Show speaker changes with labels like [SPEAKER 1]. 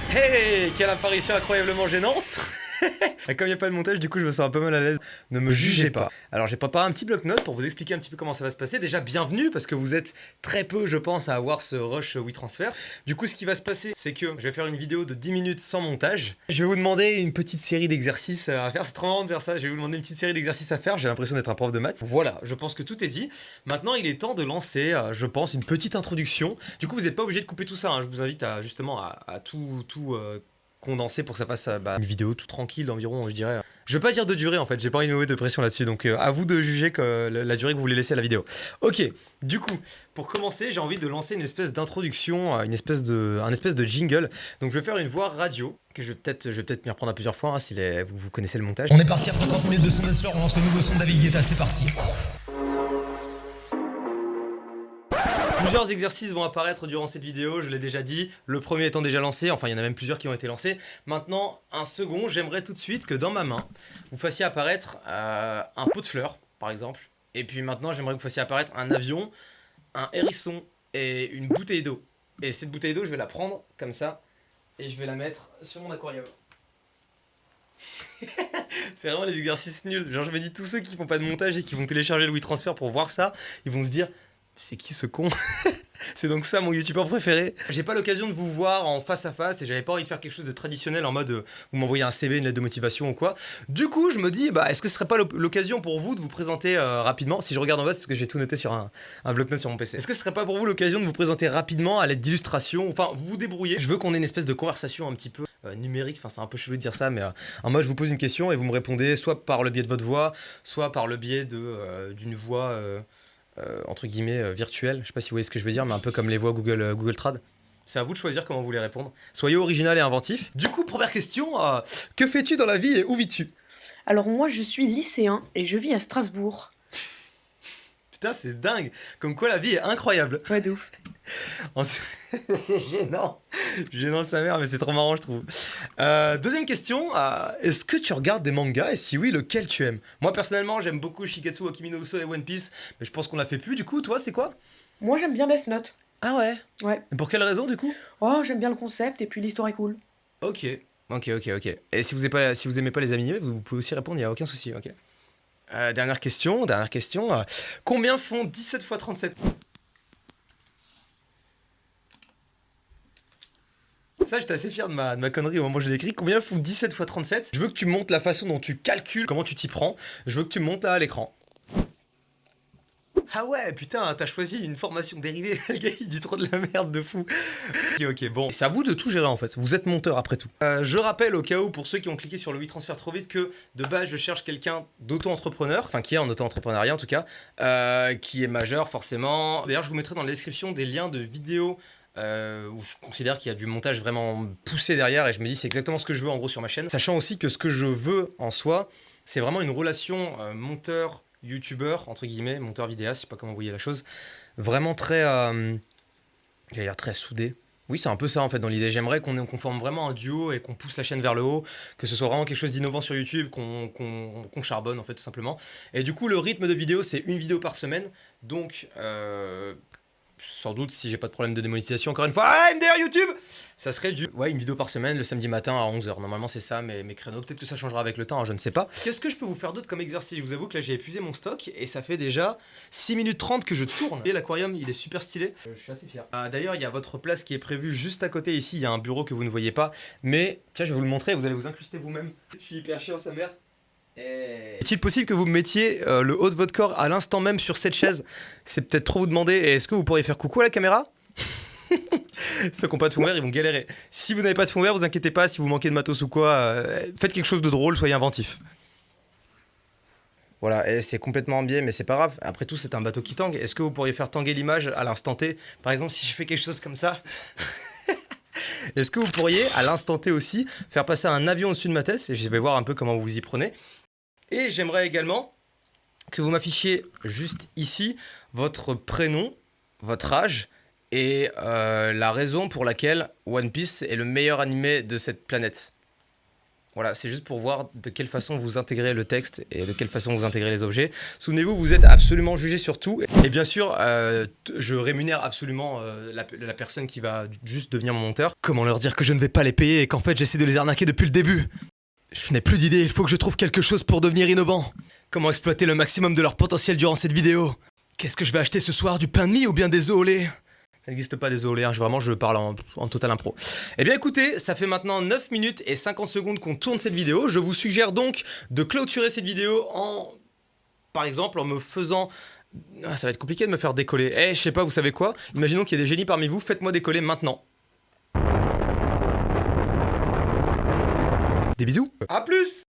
[SPEAKER 1] Hey, quelle apparition incroyablement gênante. Comme il n'y a pas de montage, du coup je me sens un peu mal à l'aise. Ne me jugez pas. Alors j'ai préparé un petit bloc-notes pour vous expliquer un petit peu comment ça va se passer. Déjà bienvenue parce que vous êtes très peu je pense à avoir ce rush WeTransfer. Du coup ce qui va se passer c'est que je vais faire une vidéo de 10 minutes sans montage. Je vais vous demander une petite série d'exercices à faire. C'est trop marrant de faire ça. Je vais vous demander une petite série d'exercices à faire. J'ai l'impression d'être un prof de maths. Voilà, je pense que tout est dit. Maintenant il est temps de lancer, je pense, une petite introduction. Du coup vous n'êtes pas obligé de couper tout ça, hein. Je vous invite à justement à tout condensé pour que ça fasse une vidéo tout tranquille d'environ, je dirais. Je veux pas dire de durée en fait, j'ai pas envie de mettre de pression là-dessus, donc à vous de juger que la durée que vous voulez laisser à la vidéo. Ok, du coup, pour commencer, j'ai envie de lancer une espèce d'introduction, un espèce de jingle. Donc je vais faire une voix radio, que je vais peut-être m'y reprendre à plusieurs fois, hein, si vous connaissez le montage.
[SPEAKER 2] On est parti après 30 minutes de son Nestor, on lance le nouveau son de David Guetta, c'est parti.
[SPEAKER 1] Plusieurs exercices vont apparaître durant cette vidéo, je l'ai déjà dit, le premier étant déjà lancé, enfin il y en a même plusieurs qui ont été lancés. Maintenant, un second, j'aimerais tout de suite que dans ma main, vous fassiez apparaître un pot de fleurs, par exemple. Et puis maintenant, j'aimerais que vous fassiez apparaître un avion, un hérisson et une bouteille d'eau. Et cette bouteille d'eau, je vais la prendre comme ça, et je vais la mettre sur mon aquarium. C'est vraiment les exercices nuls. Genre je me dis, tous ceux qui font pas de montage et qui vont télécharger le WeTransfer pour voir ça, ils vont se dire... C'est qui ce con? C'est donc ça mon youtubeur préféré. J'ai pas l'occasion de vous voir en face à face et j'avais pas envie de faire quelque chose de traditionnel en mode vous m'envoyez un CV, une lettre de motivation ou quoi. Du coup je me dis est-ce que ce serait pas l'occasion pour vous de vous présenter rapidement, si je regarde en bas c'est parce que j'ai tout noté sur un bloc-notes sur mon PC. Est-ce que ce serait pas pour vous l'occasion de vous présenter rapidement à l'aide d'illustrations, enfin vous vous débrouillez. Je veux qu'on ait une espèce de conversation un petit peu numérique, enfin c'est un peu chelou de dire ça mais en mode je vous pose une question et vous me répondez soit par le biais de votre voix, soit par le biais d'une voix... entre guillemets virtuelle, je sais pas si vous voyez ce que je veux dire, mais un peu comme les voix Google Trad. C'est à vous de choisir comment vous voulez répondre. Soyez original et inventif. Du coup, première question, que fais-tu dans la vie et où vis-tu?
[SPEAKER 3] Alors moi je suis lycéen et je vis à Strasbourg.
[SPEAKER 1] Putain, c'est dingue. Comme quoi la vie est incroyable.
[SPEAKER 3] Ouais de ouf.
[SPEAKER 1] C'est gênant. Gênant sa mère, mais c'est trop marrant, je trouve. Deuxième question, est-ce que tu regardes des mangas et si oui, lequel tu aimes? Moi personnellement, j'aime beaucoup Shiketsu wa Kimi no Uso et One Piece, mais je pense qu'on l'a fait plus. Du coup, toi, c'est quoi?
[SPEAKER 3] Moi j'aime bien Death Note.
[SPEAKER 1] Ah ouais?
[SPEAKER 3] Ouais.
[SPEAKER 1] Et pour quelle raison du coup?
[SPEAKER 3] Oh j'aime bien le concept et puis l'histoire est cool.
[SPEAKER 1] Ok. Et si vous aimez pas les animés, vous pouvez aussi répondre, il n'y a aucun souci, ok. Dernière question. Combien font 17 x 37? Ça, j'étais assez fier de ma connerie au moment où je l'ai écrit. Combien font 17 x 37? Je veux que tu montres la façon dont tu calcules, comment tu t'y prends. Je veux que tu montes là à l'écran. Ah ouais, putain, t'as choisi une formation dérivée. Le gars, il dit trop de la merde de fou. Ok, bon. C'est à vous de tout gérer en fait. Vous êtes monteur après tout. Je rappelle au cas où, pour ceux qui ont cliqué sur le WeTransfer trop vite, que de base, je cherche quelqu'un d'auto-entrepreneur, enfin qui est en auto-entrepreneuriat en tout cas, qui est majeur forcément. D'ailleurs, je vous mettrai dans la description des liens de vidéos où je considère qu'il y a du montage vraiment poussé derrière et je me dis c'est exactement ce que je veux en gros sur ma chaîne. Sachant aussi que ce que je veux en soi, c'est vraiment une relation monteur youtubeur, entre guillemets, monteur vidéaste, je sais pas comment vous voyez la chose, vraiment très, j'allais dire très soudé. Oui, c'est un peu ça en fait dans l'idée. J'aimerais qu'on forme vraiment un duo et qu'on pousse la chaîne vers le haut, que ce soit vraiment quelque chose d'innovant sur YouTube, qu'on charbonne en fait tout simplement. Et du coup, le rythme de vidéo, c'est une vidéo par semaine. Donc, sans doute, si j'ai pas de problème de démonétisation, encore une fois, MDR YouTube, ça serait une vidéo par semaine le samedi matin à 11h. Normalement, c'est ça mes créneaux. Peut-être que ça changera avec le temps, hein, je ne sais pas. Qu'est-ce que je peux vous faire d'autre comme exercice? Je vous avoue que là, j'ai épuisé mon stock et ça fait déjà 6 minutes 30 que je tourne. Et l'aquarium, il est super stylé. Je suis assez fier. D'ailleurs, il y a votre place qui est prévue juste à côté ici. Il y a un bureau que vous ne voyez pas. Mais tiens, je vais vous le montrer. Vous allez vous incruster vous-même. Je suis hyper chiant, sa mère. Est-il possible que vous me mettiez le haut de votre corps à l'instant même sur cette chaise? C'est peut-être trop vous demander. Et est-ce que vous pourriez faire coucou à la caméra? Ceux qui n'ont pas de fond vert, ils vont galérer. Si vous n'avez pas de fond vert, vous inquiétez pas. Si vous manquez de matos ou quoi, faites quelque chose de drôle, soyez inventif. Voilà, et c'est complètement en biais, mais c'est pas grave. Après tout, c'est un bateau qui tangue. Est-ce que vous pourriez faire tanguer l'image à l'instant T? Par exemple, si je fais quelque chose comme ça. Est-ce que vous pourriez, à l'instant T aussi, faire passer un avion au-dessus de ma tête? Et je vais voir un peu comment vous vous y prenez. Et j'aimerais également que vous m'affichiez juste ici votre prénom, votre âge et la raison pour laquelle One Piece est le meilleur animé de cette planète. Voilà, c'est juste pour voir de quelle façon vous intégrez le texte et de quelle façon vous intégrez les objets. Souvenez-vous, vous êtes absolument jugé sur tout. Et bien sûr, je rémunère absolument la personne qui va juste devenir mon monteur. Comment leur dire que je ne vais pas les payer et qu'en fait j'essaie de les arnaquer depuis le début? Je n'ai plus d'idée, il faut que je trouve quelque chose pour devenir innovant. Comment exploiter le maximum de leur potentiel durant cette vidéo? Qu'est-ce que je vais acheter ce soir, du pain de mie ou bien des œufs au lait? Ça n'existe pas, désolé, hein, je parle en total impro. Eh bien écoutez, ça fait maintenant 9 minutes et 50 secondes qu'on tourne cette vidéo. Je vous suggère donc de clôturer cette vidéo par exemple, en me faisant... Ah, ça va être compliqué de me faire décoller. Eh, je sais pas, vous savez quoi? Imaginons qu'il y ait des génies parmi vous, faites-moi décoller maintenant. Des bisous. À plus.